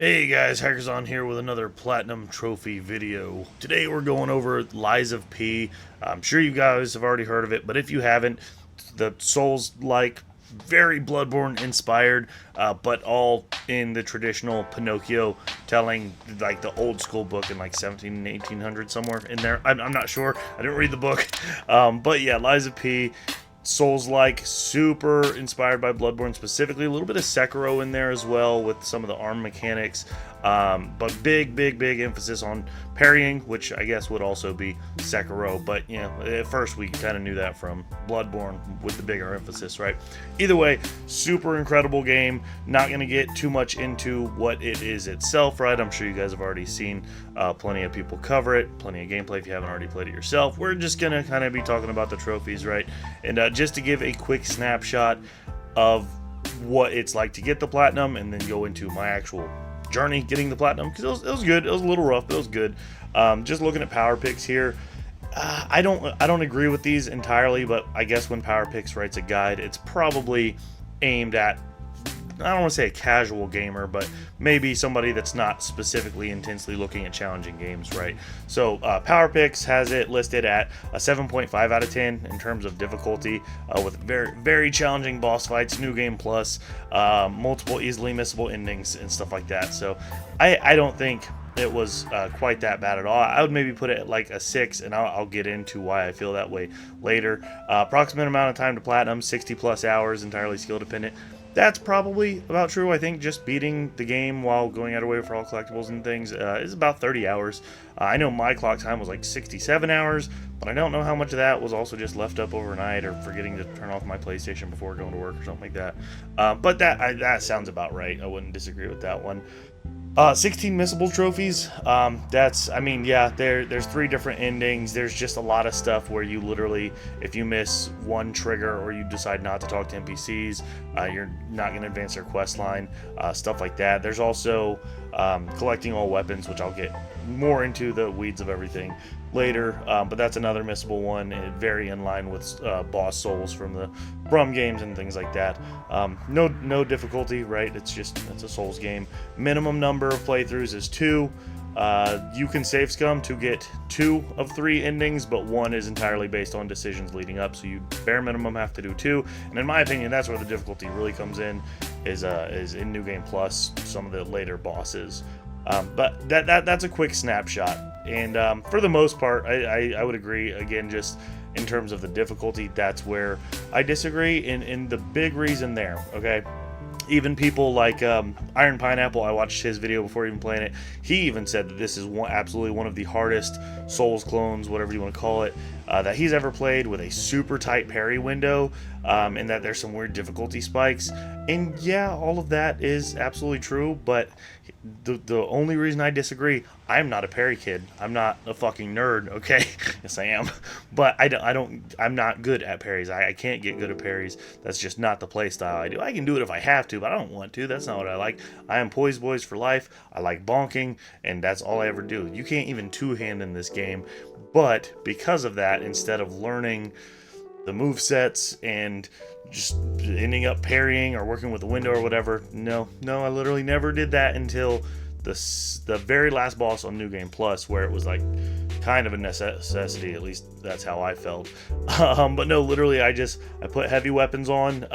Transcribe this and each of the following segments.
Hey guys, Haikrazon here with another Platinum Trophy video. Today we're going over Lies of P. I'm sure you guys have already heard of it, but if you haven't, the Souls-like, very Bloodborne inspired, but all in the traditional Pinocchio telling, like the old school book in like 17 and 1800 somewhere in there. I'm not sure. I didn't read the book. But yeah, Lies of P. Souls-like, super inspired by Bloodborne specifically. A little bit of Sekiro in there as well with some of the arm mechanics. But big emphasis on parrying, which I guess would also be Sekiro. But, you know, at first we kind of knew that from Bloodborne with the bigger emphasis, right? Either way, super incredible game. Not going to get too much into what it is itself, right? I'm sure you guys have already seen plenty of people cover it, plenty of gameplay if you haven't already played it yourself. We're just going to kind of be talking about the trophies, right? And just to give a quick snapshot of what it's like to get the platinum and then go into my actual journey getting the platinum, because it was good. It was a little rough, but it was good. Just looking at power picks here, I don't agree with these entirely, but I guess when Power Picks writes a guide, it's probably aimed at, I don't want to say a casual gamer, but maybe somebody that's not specifically intensely looking at challenging games, right? So Power Picks has it listed at a 7.5 out of 10 in terms of difficulty, with very challenging boss fights, new game plus, multiple easily missable endings and stuff like that. So I don't think it was quite that bad at all. I would maybe put it at like a 6, and I'll get into why I feel that way later. Approximate amount of time to platinum, 60 plus hours, entirely skill dependent. That's probably about true. I think just beating the game while going out of way for all collectibles and things is about 30 hours. I know my clock time was like 67 hours, but I don't know how much of that was also just left up overnight or forgetting to turn off my PlayStation before going to work or something like that. But that sounds about right. I wouldn't disagree with that one. 16 missable trophies. I mean, yeah, there's 3 different endings. There's just a lot of stuff where you literally, if you miss one trigger or you decide not to talk to NPCs, you're not going to advance their quest line, stuff like that. There's also collecting all weapons, which I'll get more into the weeds of everything later, but that's another missable one, very in line with boss souls from the Brum games and things like that. No difficulty, right? It's a Souls game. Minimum number of playthroughs is 2. You can save scum to get 2 of 3 endings, but 1 is entirely based on decisions leading up, so you bare minimum have to do 2. And in my opinion, that's where the difficulty really comes in, is in New Game Plus, some of the later bosses. But that's a quick snapshot, and for the most part, I would agree. Again, just in terms of the difficulty, that's where I disagree. And the big reason there, okay, even people like Iron Pineapple, I watched his video before even playing it. He even said that this is absolutely one of the hardest Souls clones, whatever you want to call it, that he's ever played, with a super tight parry window, and that there's some weird difficulty spikes. And yeah, all of that is absolutely true, but the only reason I disagree, I'm not a parry kid. I'm not a fucking nerd, okay? Yes, I am. But I'm not good at parries. I can't get good at parries. That's just not the play style I do. I can do it if I have to, but I don't want to. That's not what I like. I am poise boys for life. I like bonking, and that's all I ever do. You can't even two-hand in this game. But because of that, instead of learning the move sets and just ending up parrying or working with the window or whatever, no, I literally never did that until the very last boss on New Game Plus, where it was like kind of a necessity. At least that's how I felt. But no, literally, I put heavy weapons on.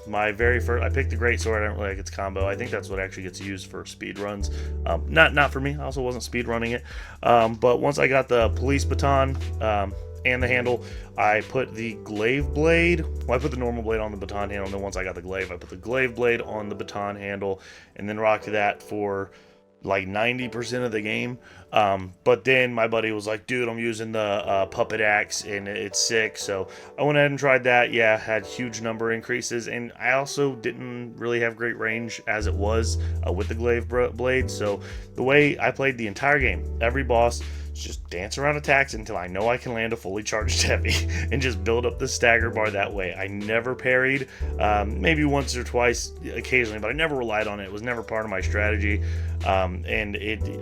My very first, I picked the great sword. I don't really like its combo. I think that's what actually gets used for speed runs. Not for me. I also wasn't speed running it. But once I got the police baton, and the handle, I put the glaive blade. Well, I put the normal blade on the baton handle, and then once I got the glaive, I put the glaive blade on the baton handle, and then rocked that for like 90% of the game. But then my buddy was like, dude, I'm using the puppet axe and it's sick. So I went ahead and tried that. Yeah, had huge number increases, and I also didn't really have great range as it was with the glaive blade. So the way I played the entire game, every boss, just dance around attacks until I know I can land a fully charged heavy and just build up the stagger bar that way. I never parried, maybe once or twice occasionally, but I never relied on it. It was never part of my strategy, and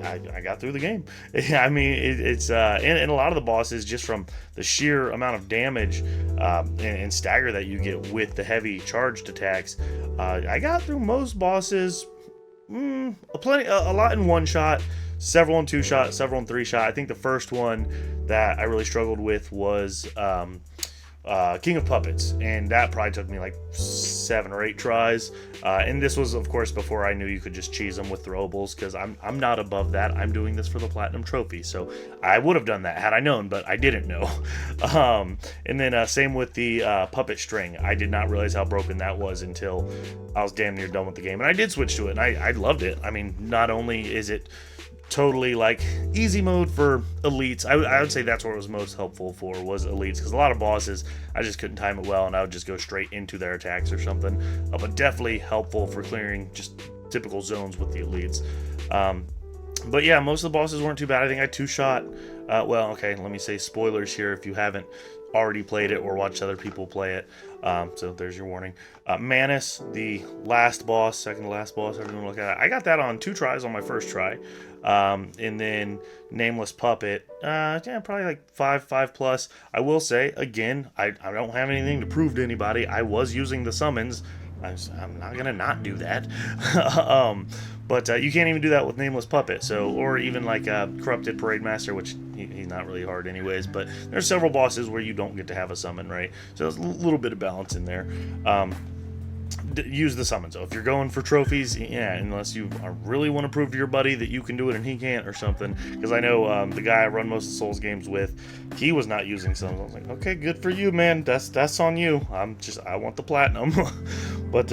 I got through the game. I mean, and a lot of the bosses, just from the sheer amount of damage and stagger that you get with the heavy charged attacks, I got through most bosses a lot in one shot, several in two shot, several in three shot. I think the first one that I really struggled with was King of Puppets, and that probably took me like 7 or 8 tries. And this was, of course, before I knew you could just cheese them with throwables, because I'm not above that. I'm doing this for the platinum trophy, so I would have done that had I known, but I didn't know. And then same with the puppet string. I did not realize how broken that was until I was damn near done with the game, and I did switch to it, and I loved it. I mean, not only is it totally like easy mode for elites. I would say that's where it was most helpful for, was elites, because a lot of bosses I just couldn't time it well and I would just go straight into their attacks or something. But definitely helpful for clearing just typical zones with the elites. But yeah, most of the bosses weren't too bad. I think I two-shot. Well, okay, let me say spoilers here if you haven't already played it or watched other people play it. So there's your warning. Manus, the last boss, second to last boss, however you want to look at it. I got that on 2 tries on my first try. And then Nameless Puppet, yeah, probably like 5 plus. I will say, again, I don't have anything to prove to anybody. I was using the summons. I'm not gonna not do that. But you can't even do that with Nameless Puppet. So, or even like Corrupted Parade Master, which he's not really hard anyways. But there's several bosses where you don't get to have a summon, right? So there's a little bit of balance in there. Use the summon. So if you're going for trophies, yeah, unless you really want to prove to your buddy that you can do it and he can't or something, because I know the guy I run most of the Souls games with, he was not using summons. I was like, okay, good for you, man. That's on you. I want the platinum. But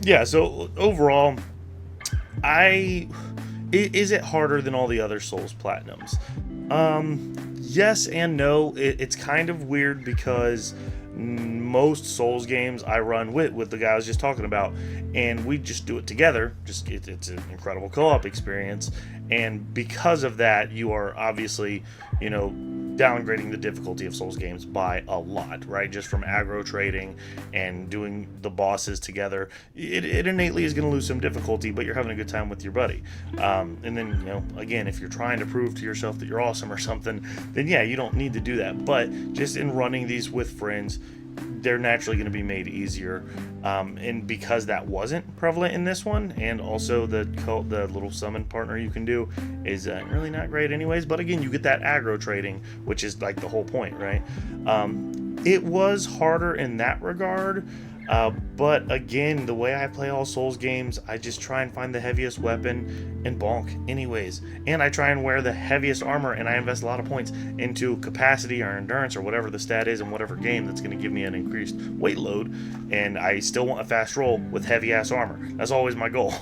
yeah, so overall, is it harder than all the other Souls platinums? Yes and no. It's kind of weird because most Souls games I run with the guy I was just talking about, and we just do it together. It's an incredible co-op experience, and because of that, you are obviously, downgrading the difficulty of Souls games by a lot, right? Just from aggro trading and doing the bosses together, it innately is going to lose some difficulty, but you're having a good time with your buddy. And then, again, if you're trying to prove to yourself that you're awesome or something, then yeah, you don't need to do that. But just in running these with friends, they're naturally going to be made easier, and because that wasn't prevalent in this one, and also the little summon partner you can do is really not great anyways, but again, you get that aggro trading, which is like the whole point, right? It was harder in that regard, but again, the way I play all Souls games, I just try and find the heaviest weapon and bonk anyways, and I try and wear the heaviest armor, and I invest a lot of points into capacity or endurance or whatever the stat is in whatever game that's going to give me an increased weight load, and I still want a fast roll with heavy ass armor. That's always my goal.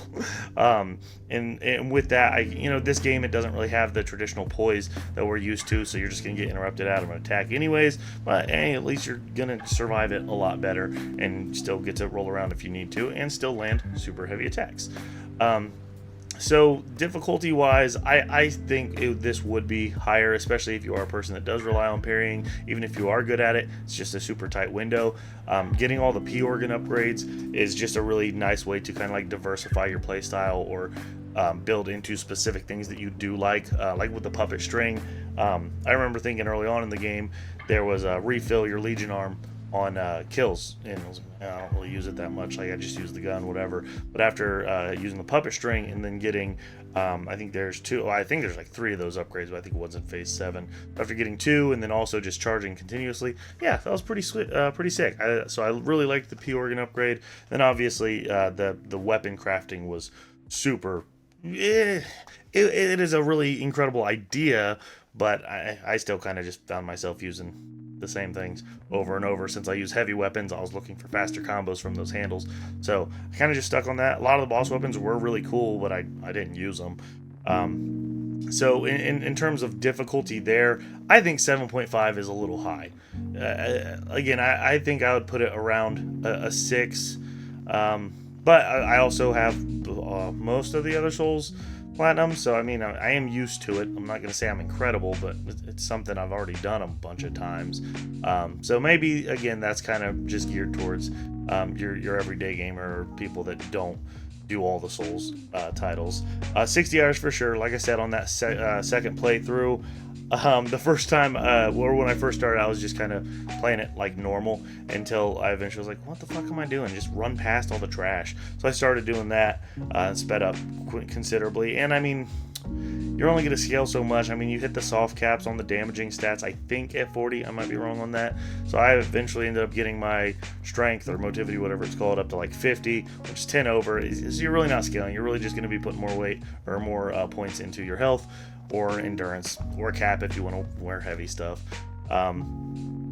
And with that, this game, it doesn't really have the traditional poise that we're used to, so you're just going to get interrupted out of an attack anyways, but hey, at least you're going to survive it a lot better and still get to roll around if you need to and still land super heavy attacks. So difficulty wise, I think this would be higher, especially if you are a person that does rely on parrying. Even if you are good at it, it's just a super tight window. Getting all the P organ upgrades is just a really nice way to kind of like diversify your playstyle, or build into specific things that you do like with the puppet string. I remember thinking early on in the game there was a refill your Legion arm on kills, and I was like, I don't really use it that much, like I just use the gun, whatever. But after using the puppet string and then getting I think there's like 3 of those upgrades, but I think it was in phase 7. After getting 2 and then also just charging continuously, yeah, that was pretty sick. So I really liked the P organ upgrade. Then obviously the weapon crafting was super. It is a really incredible idea, but I still kind of just found myself using the same things over and over. Since I use heavy weapons, I was looking for faster combos from those handles, so I kind of just stuck on that. A lot of the boss weapons were really cool, but I didn't use them. So in terms of difficulty there, I think 7.5 is a little high. Again, I think I would put it around a 6, but I also have most of the other Souls platinum, so I mean, I am used to it. I'm not going to say I'm incredible, but it's something I've already done a bunch of times. So maybe, again, that's kind of just geared towards your everyday gamer, or people that don't do all the Souls titles. 60 hours for sure. Like I said, on that second playthrough, The first time, or when I first started, I was just kind of playing it like normal until I eventually was like, what the fuck am I doing? Just run past all the trash. So I started doing that, and sped up considerably. And I mean, you're only going to scale so much. I mean, you hit the soft caps on the damaging stats, I think, at 40. I might be wrong on that. So I eventually ended up getting my strength or motivity, whatever it's called, up to like 50, which is 10 over. So you're really not scaling. You're really just going to be putting more weight or more points into your health or endurance or cap if you want to wear heavy stuff.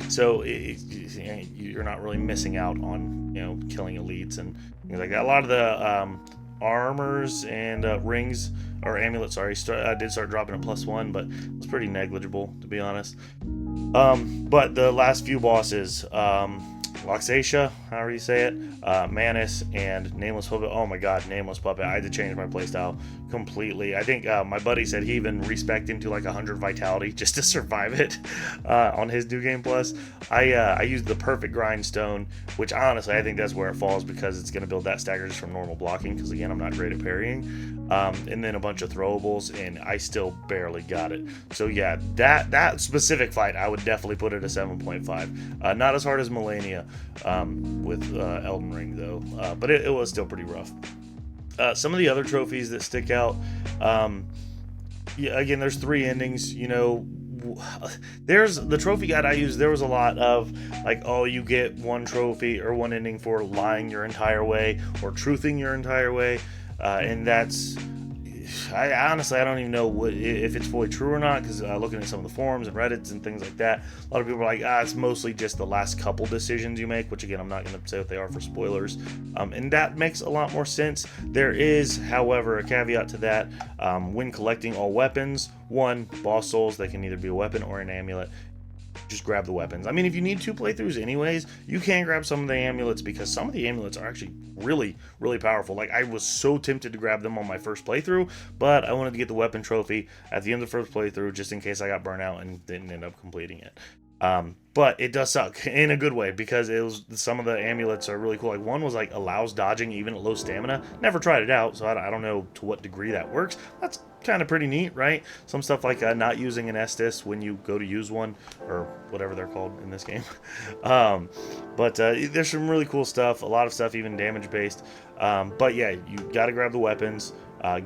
So you're not really missing out on, you know, killing elites and things like that. A lot of the armors and rings or amulets, sorry, did start dropping at +1, but it was pretty negligible, to be honest. But the last few bosses, Loxacia, however you say it, Manus, and Nameless Puppet. Oh my god, Nameless Puppet. I had to change my playstyle completely. I think my buddy said he even respec'd him to like 100 vitality just to survive it on his New Game Plus. I used the perfect grindstone, which honestly I think that's where it falls because it's going to build that stagger just from normal blocking because again I'm not great at parrying. And then a bunch of throwables, and I still barely got it. So yeah, that specific fight I would definitely put it a 7.5. Not as hard as Melania with Elden Ring though, but it was still pretty rough. Some of the other trophies that stick out, yeah, again, there's 3 endings. You know, there's the trophy guide I used. There was a lot of like, oh, you get 1 trophy or 1 ending for lying your entire way or truthing your entire way, and that's. I honestly, I don't even know if it's fully true or not, because looking at some of the forums and Reddits and things like that, a lot of people are like, it's mostly just the last couple decisions you make, which again, I'm not going to say what they are for spoilers, and that makes a lot more sense. There is, however, a caveat to that. When collecting all weapons, 1, boss souls, they can either be a weapon or an amulet. Just grab the weapons. I mean, if you need 2 playthroughs anyways, you can grab some of the amulets because some of the amulets are actually really, really powerful. Like, I was so tempted to grab them on my first playthrough, but I wanted to get the weapon trophy at the end of the first playthrough just in case I got burnt out and didn't end up completing it. But it does suck in a good way because it was, some of the amulets are really cool. Like, one was like allows dodging even at low stamina. Never tried it out, so I don't know to what degree that works. That's kind of pretty neat, right? Some stuff like not using an Estus when you go to use one, or whatever they're called in this game. But there's some really cool stuff. A lot of stuff even damage based. But yeah, you got to grab the weapons.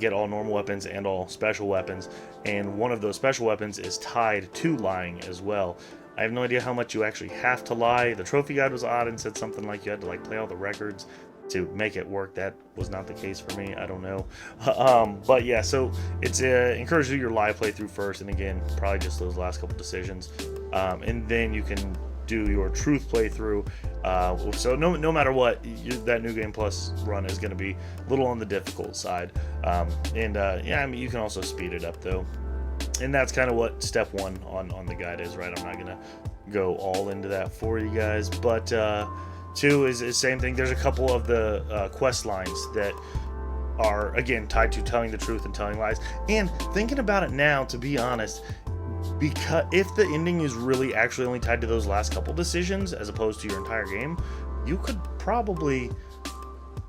Get all normal weapons and all special weapons, and one of those special weapons is tied to lying as well. I have no idea how much you actually have to lie. The trophy guide was odd and said something like you had to like play all the records to make it work. That was not the case for me. I don't know. But yeah, so it's encouraged you to do your live playthrough first, and again, probably just those last couple decisions, and then you can do your truth playthrough. So no matter what, that New Game Plus run is going to be a little on the difficult side. Yeah, I mean, you can also speed it up though. And that's kind of what step 1 on the guide is, right? I'm not going to go all into that for you guys. But 2 is the same thing. There's a couple of the quest lines that are, again, tied to telling the truth and telling lies. And thinking about it now, to be honest, because if the ending is really actually only tied to those last couple decisions as opposed to your entire game, you could probably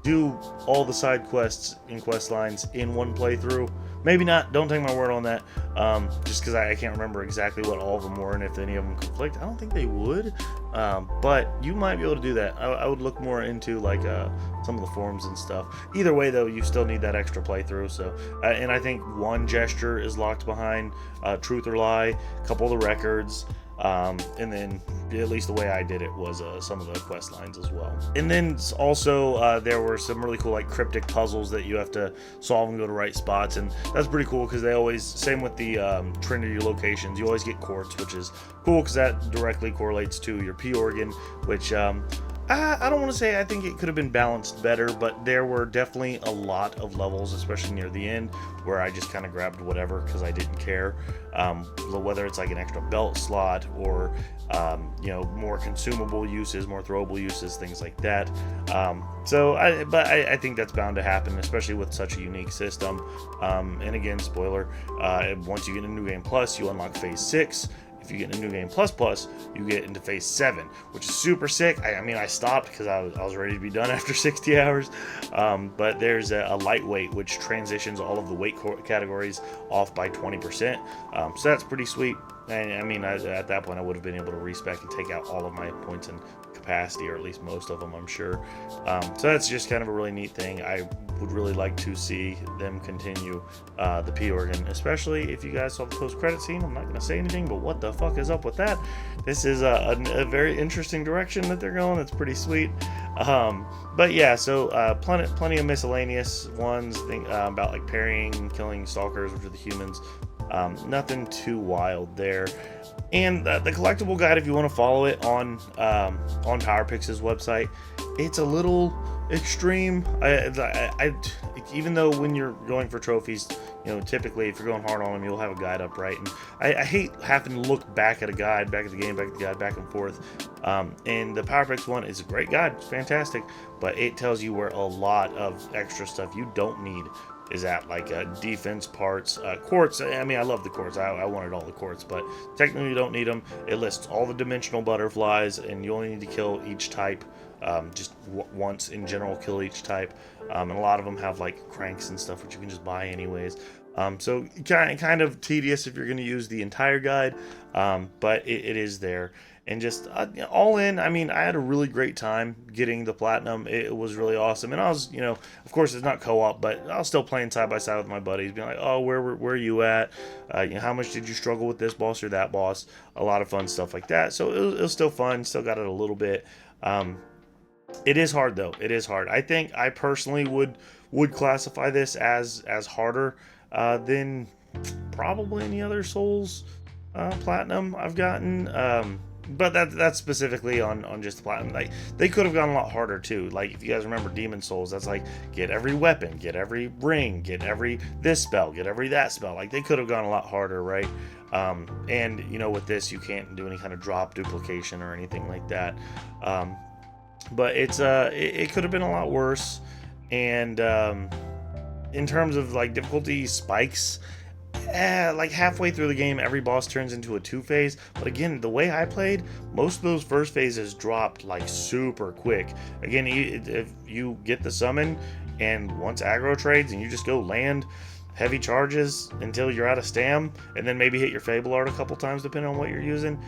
do all the side quests and quest lines in 1 playthrough. Maybe not, don't take my word on that, just because I can't remember exactly what all of them were and if any of them conflict. I don't think they would, but you might be able to do that. I would look more into like some of the forums and stuff. Either way though, you still need that extra playthrough. So and I think 1 gesture is locked behind truth or lie, a couple of the records, and then at least the way I did it was some of the quest lines as well. And then also there were some really cool like cryptic puzzles that you have to solve and go to right spots, and that's pretty cool because they always, same with the Trinity locations, you always get quartz, which is cool because that directly correlates to your P organ, which I don't want to say I think it could have been balanced better, but there were definitely a lot of levels, especially near the end, where I just kind of grabbed whatever because I didn't care. Whether it's like an extra belt slot or more consumable uses, more throwable uses, things like that. I think that's bound to happen, especially with such a unique system. And again, spoiler, once you get a New Game Plus, you unlock Phase 6. if you get into New Game Plus Plus, you get into Phase 7, which is super sick. I mean, I stopped because I was ready to be done after 60 hours. But there's a lightweight, which transitions all of the weight categories off by 20%. So that's pretty sweet. And I mean, at that point, I would have been able to respec and take out all of my points and capacity, or at least most of them, I'm sure. So that's just kind of a really neat thing. I would really like to see them continue the P organ, especially if you guys saw the post-credit scene. I'm not going to say anything, but what the fuck is up with that? This is a very interesting direction that they're going. It's pretty sweet. But yeah, so plenty of miscellaneous ones about like parrying and killing stalkers, which are the humans. Nothing too wild there. And the collectible guide, if you want to follow it on PowerPix's website, it's a little extreme. I even though when you're going for trophies, you know, typically if you're going hard on them, you'll have a guide up, right? And I hate having to look back at a guide, back at the game, back at the guide, back and forth. And the PowerPix one is a great guide, it's fantastic, but it tells you where a lot of extra stuff you don't need is at, like defense parts, quartz. I mean, I love the quartz. I wanted all the quartz, but technically you don't need them. It lists all the dimensional butterflies, and you only need to kill each type just once in general. Kill each type, and a lot of them have like cranks and stuff, which you can just buy anyways. So kind of tedious if you're going to use the entire guide, but it is there. And just all in, I mean, I had a really great time getting the platinum. It was really awesome. And I was, you know, of course it's not co-op, but I was still playing side by side with my buddies, being like, oh, where are you at? You know, how much did you struggle with this boss or that boss? A lot of fun stuff like that. So it was still fun. Still got it a little bit. It is hard though. It is hard. I think I personally would classify this as harder than probably any other Souls platinum I've gotten. But that's specifically on just the platinum. Like, they could have gone a lot harder too. Like, if you guys remember Demon Souls, that's like get every weapon, get every ring, get every this spell, get every that spell. Like, they could have gone a lot harder, right? And you know, with this, you can't do any kind of drop duplication or anything like that. But it could have been a lot worse. And in terms of like difficulty spikes, like halfway through the game, every boss turns into a 2-phase. But again, the way I played, most of those first phases dropped like super quick. Again, if you get the summon, and once aggro trades, and you just go land heavy charges until you're out of stam, and then maybe hit your Fable Art a couple times depending on what you're using.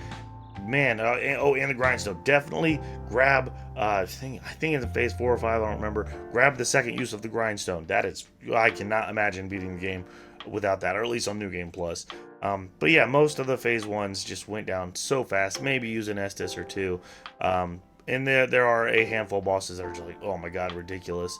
Man, and the grindstone. Definitely grab, I think it's in phase 4 or 5, I don't remember. Grab the second use of the grindstone. That is, I cannot imagine beating the game without that, or at least on New Game Plus. But yeah, most of the phase 1s just went down so fast. Maybe use an Estus or two. And there are a handful of bosses that are just like, oh my god, ridiculous.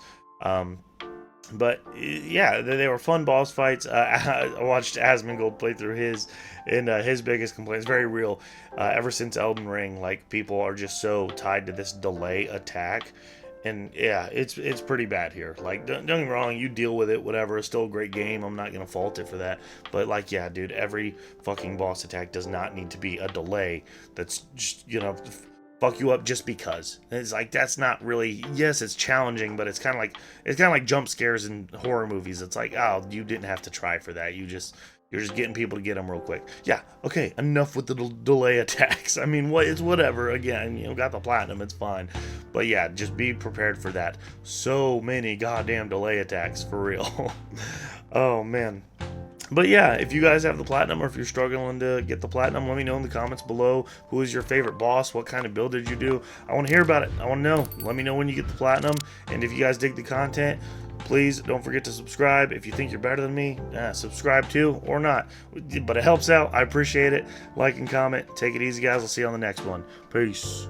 But yeah, they were fun boss fights. I watched Asmongold play through his, and his biggest complaint is very real. Ever since Elden Ring, like, people are just so tied to this delay attack, and yeah, it's pretty bad here. Like, don't get me wrong, you deal with it, whatever. It's still a great game. I'm not gonna fault it for that. But like, yeah, dude, every fucking boss attack does not need to be a delay. That's just, you know, fuck you up just because. And it's like, that's not really, yes, it's challenging, but it's kind of like jump scares in horror movies. It's like, oh, you didn't have to try for that. You're just getting people to get them real quick. Yeah, okay, enough with the delay attacks. I mean, it's whatever. Again, you know, got the platinum, it's fine. But yeah, just be prepared for that. So many goddamn delay attacks, for real. Oh man. But yeah, if you guys have the platinum, or if you're struggling to get the platinum, let me know in the comments below. Who is your favorite boss? What kind of build did you do? I want to hear about it. I want to know. Let me know when you get the platinum. And if you guys dig the content, please don't forget to subscribe. If you think you're better than me, subscribe too, or not. But it helps out. I appreciate it. Like and comment. Take it easy, guys. I'll see you on the next one. Peace.